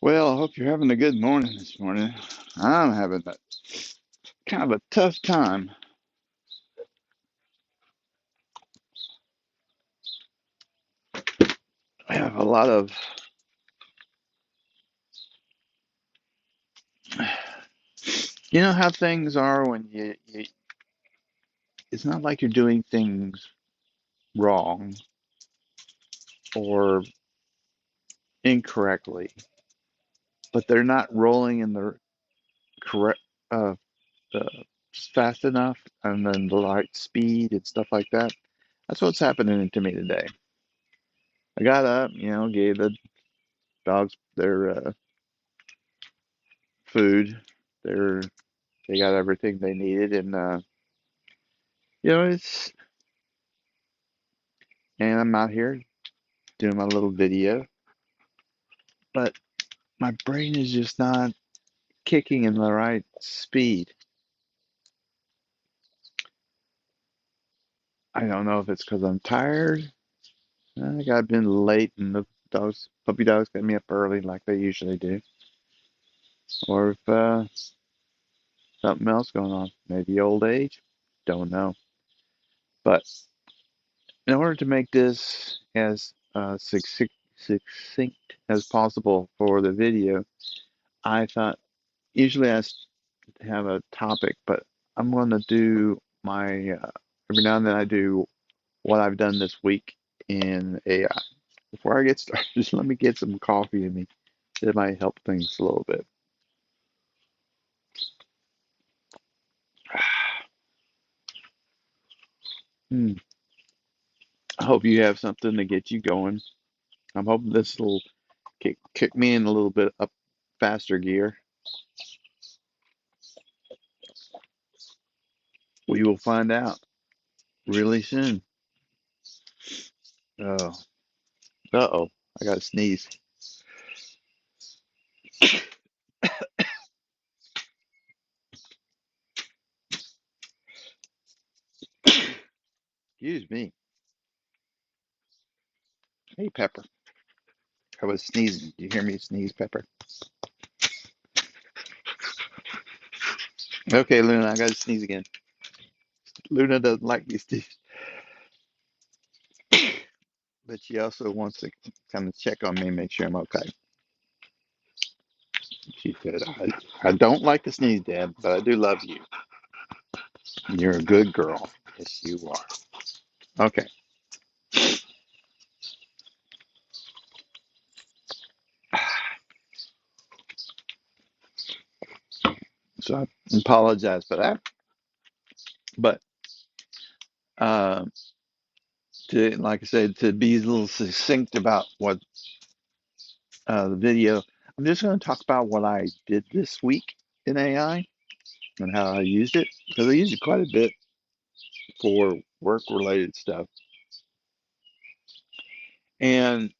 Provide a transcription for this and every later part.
Well, I hope you're having a good morning this morning. I'm having a kind of a tough time. I have a lot of, you know how things are when it's not like you're doing things wrong or incorrectly, but they're not rolling in the correct, the fast enough and then the right speed and stuff like that. That's what's happening to me today. I got up, gave the dogs their food, their they got everything they needed, and it's and I'm out here doing my little video, but my brain is just not kicking in the right speed. I don't know if it's because I'm tired. I think I've been late, and the puppy dogs, get me up early like they usually do, or if something else going on, maybe old age. Don't know. But in order to make this as succinct as possible for the video, I thought usually have a topic, but I'm going to do my every now and then I do what I've done this week in AI. Before I get started, just let me get some coffee in me. It might help things a little bit. Hmm. I hope you have something to get you going. I'm hoping this will kick me in a little bit up faster gear. We will find out really soon. Oh, uh-oh, I got to sneeze. Excuse me. Hey, Pepper. I was sneezing. Did you hear me sneeze, Pepper? Okay, Luna, I got to sneeze again. Luna doesn't like me sneeze, but she also wants to kind of check on me and make sure I'm okay. She said, I don't like to sneeze, Dad, but I do love you. You're a good girl. Yes, you are. Okay, so I apologize for that. But uh, like I said, to be a little succinct about what the video, I'm just going to talk about what I did this week in AI and how I used it because I used it quite a bit for work-related stuff, and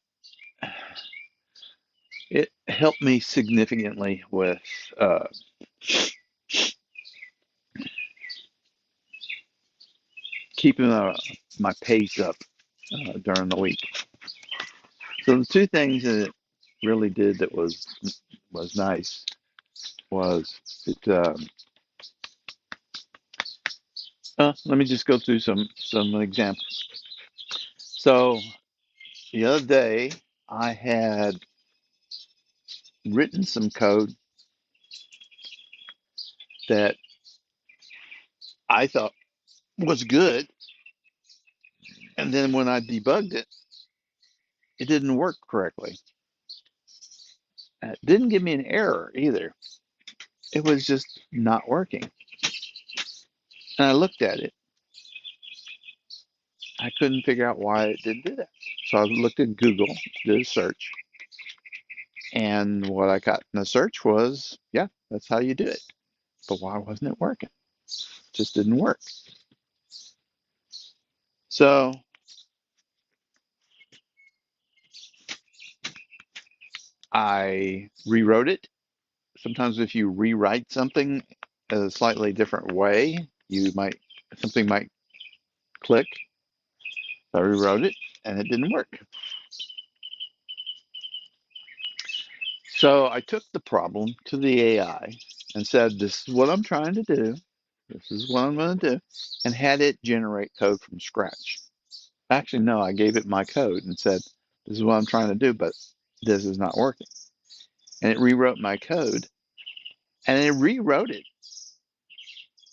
it helped me significantly with uh, keeping my pace up during the week. So the two things that it really did that was nice was it. Let me just go through some examples. So the other day I had written some code that I thought was good, and then when I debugged it, it didn't work correctly. It didn't give me an error either. It was just not working. And I looked at it. I couldn't figure out why it didn't do that. So I looked at Google, did a search, and what I got in the search was, yeah, that's how you do it. But why wasn't it working? It just didn't work. So I rewrote it. Sometimes if you rewrite something a slightly different way, something might click. So I rewrote it and it didn't work. So I took the problem to the AI and said, this is what I'm trying to do. This is what I'm going to do. And had it generate code from scratch. Actually, no, I gave it my code and said, this is what I'm trying to do, but this is not working. And it rewrote my code and it rewrote it.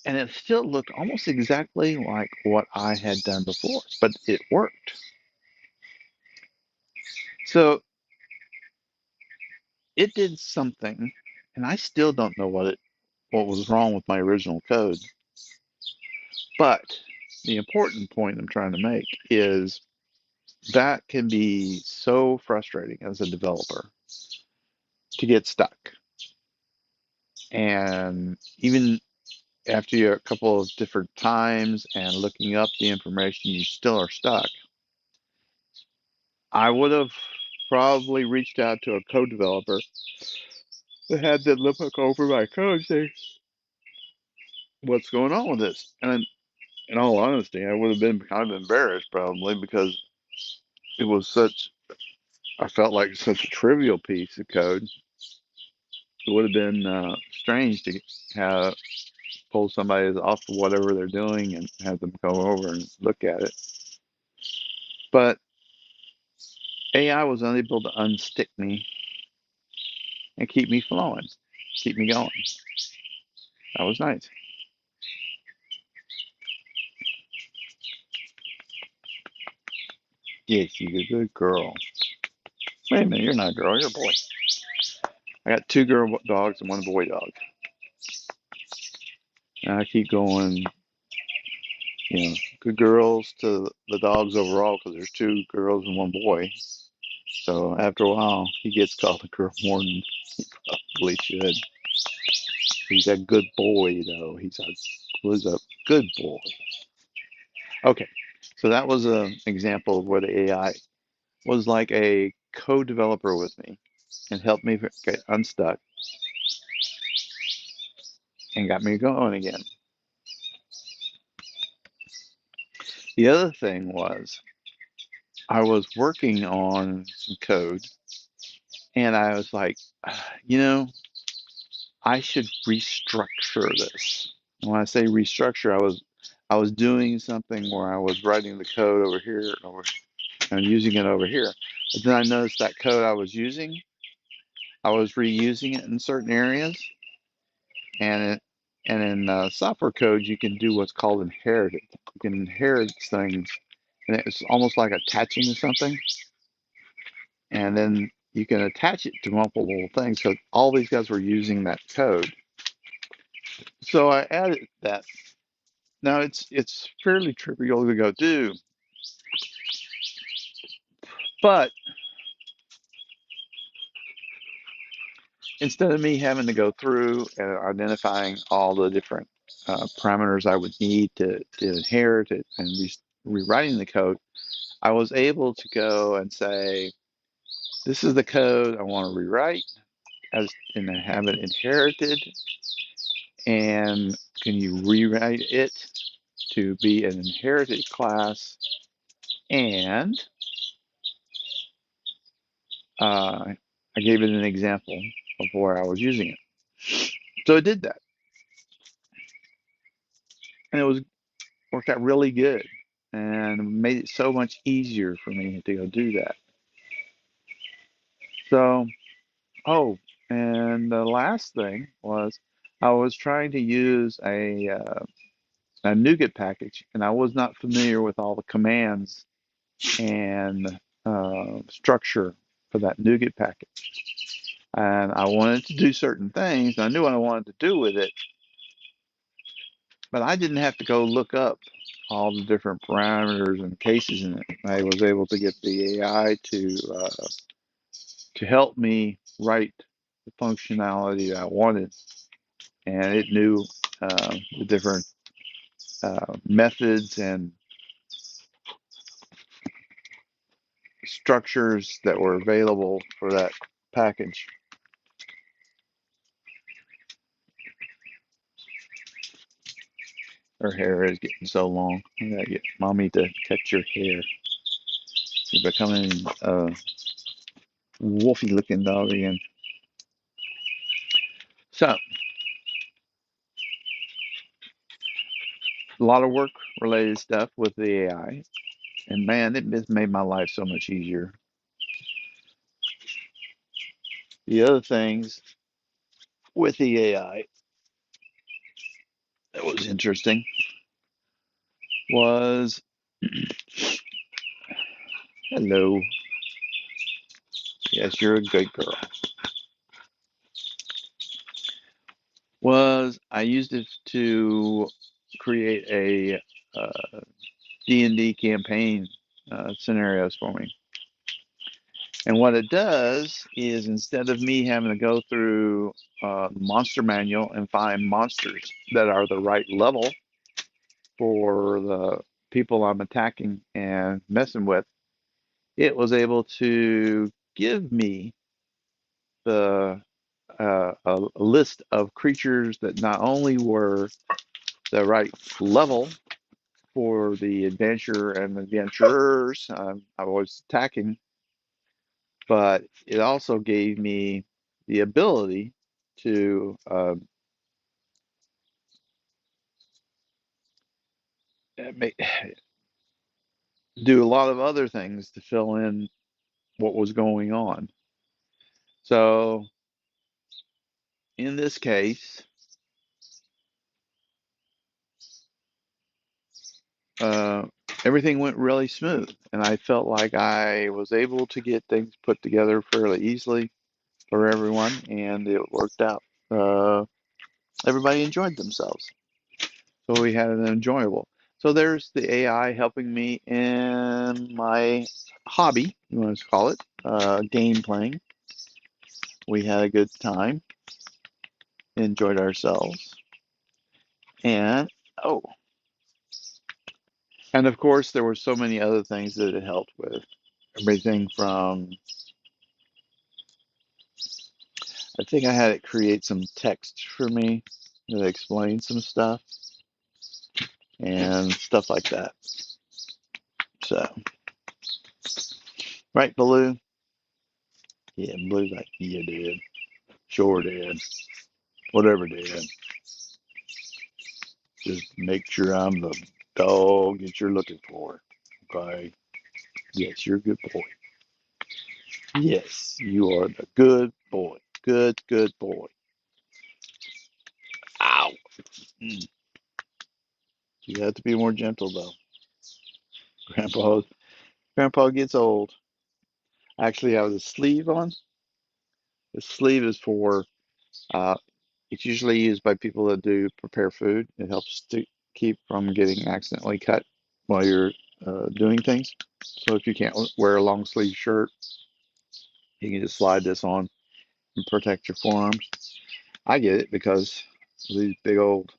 And it still looked almost exactly like what I had done before, but it worked. So it did something, and I still don't know what was wrong with my original code. But the important point I'm trying to make is that can be so frustrating as a developer to get stuck. And even after you're a couple of different times and looking up the information, you still are stuck. I would have probably reached out to a code developer that had them look over my code and say, what's going on with this? And in all honesty, I would have been kind of embarrassed probably because it was I felt like such a trivial piece of code. It would have been strange to have pull somebody off of whatever they're doing and have them come over and look at it. But AI was unable to unstick me and keep me flowing, keep me going. That was nice. Yes, you're a good girl. Wait a minute, you're not a girl, you're a boy. I got two girl dogs and one boy dog. And I keep going, good girls to the dogs overall because there's two girls and one boy. So after a while, he gets called a girl more than he probably should. He's a good boy, though. Was a good boy. Okay, so that was an example of where the AI was like a co-developer with me and helped me get unstuck and got me going again. The other thing was I was working on some code and I was like, you know, I should restructure this. And when I say restructure, I was doing something where I was writing the code over here and using it over here. But then I noticed that code I was using, I was reusing it in certain areas, and in software code you can do what's called inherited. You can inherit things, and it's almost like attaching to something, and then you can attach it to multiple things. So all these guys were using that code. So I added that. Now it's fairly trivial to go do, but instead of me having to go through and identifying all the different parameters I would need to inherit it and rewriting the code, I was able to go and say, this is the code I want to rewrite and have it inherited, and can you rewrite it to be an inherited class? And I gave it an example of where I was using it. So it did that, and it worked out really good, and made it so much easier for me to go do that. So, oh, and the last thing was I was trying to use a NuGet package, and I was not familiar with all the commands and structure for that NuGet package. And I wanted to do certain things, and I knew what I wanted to do with it, but I didn't have to go look up all the different parameters and cases in it. I was able to get the AI to help me write the functionality that I wanted, and it knew the different methods and structures that were available for that package. Her hair is getting so long. I gotta get mommy to cut your hair. You're becoming a wolfy looking dog again. So, a lot of work related stuff with the AI. And man, it has made my life so much easier. The other things with the AI that was interesting was hello. Yes, you're a good girl. Was I used it to create a D&D campaign scenarios for me. And what it does is instead of me having to go through the monster manual and find monsters that are the right level for the people I'm attacking and messing with, it was able to give me the a list of creatures that not only were the right level for the adventure and adventurers I was attacking, but it also gave me the ability to make, do a lot of other things to fill in what was going on. So in this case, uh, everything went really smooth, and I felt like I was able to get things put together fairly easily for everyone, and it worked out. Uh, Everybody enjoyed themselves, so we had an enjoyable. So there's the AI helping me in my hobby, you want to call it, game playing. We had a good time, enjoyed ourselves, and oh, and of course there were so many other things that it helped with. Everything from, I think I had it create some text for me that explained some stuff and stuff like that. So, right, Baloo? Yeah, Baloo's like, yeah, did. Sure did. Whatever did. Just make sure I'm the dog that you're looking for. Okay? Yes, you're a good boy. Yes, you are the good boy. Good, good boy. Ow. Mm. You have to be more gentle, though. Grandpa, Grandpa gets old. Actually, I have the sleeve on. The sleeve is for, uh, it's usually used by people that do prepare food. It helps to keep from getting accidentally cut while you're doing things. So if you can't wear a long sleeve shirt, you can just slide this on and protect your forearms. I get it because of these big old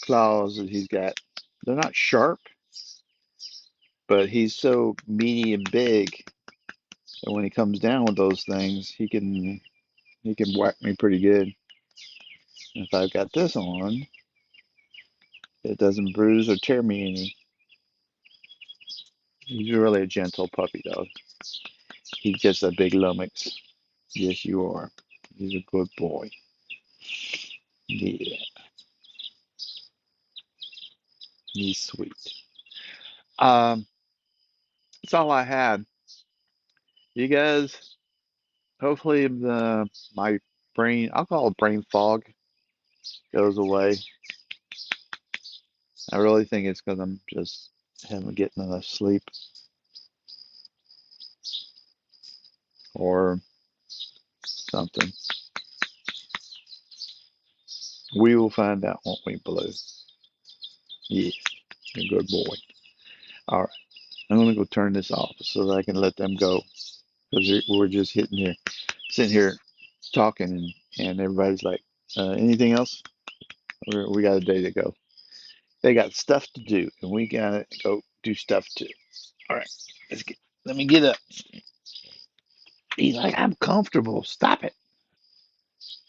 claws that he's got. They're not sharp, but he's so meaty and big that when he comes down with those things, he can whack me pretty good. If I've got this on, it doesn't bruise or tear me any. He's really a gentle puppy dog. He's just a big lummox. Yes, you are. He's a good boy. Yeah, he's sweet. Um, that's all I had. You guys, hopefully my brain, I'll call it brain fog, goes away. I really think it's because I'm just haven't getting enough sleep, or something. We will find out, won't we, Blue? Yeah, you're a good boy. All right, I'm gonna go turn this off so that I can let them go because we're just sitting here talking, and everybody's like, anything else? We got a day to go. They got stuff to do, and we gotta go do stuff too. All right, let me get up. He's like, I'm comfortable. Stop it.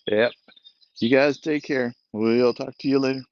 Yep. You guys take care. We'll talk to you later.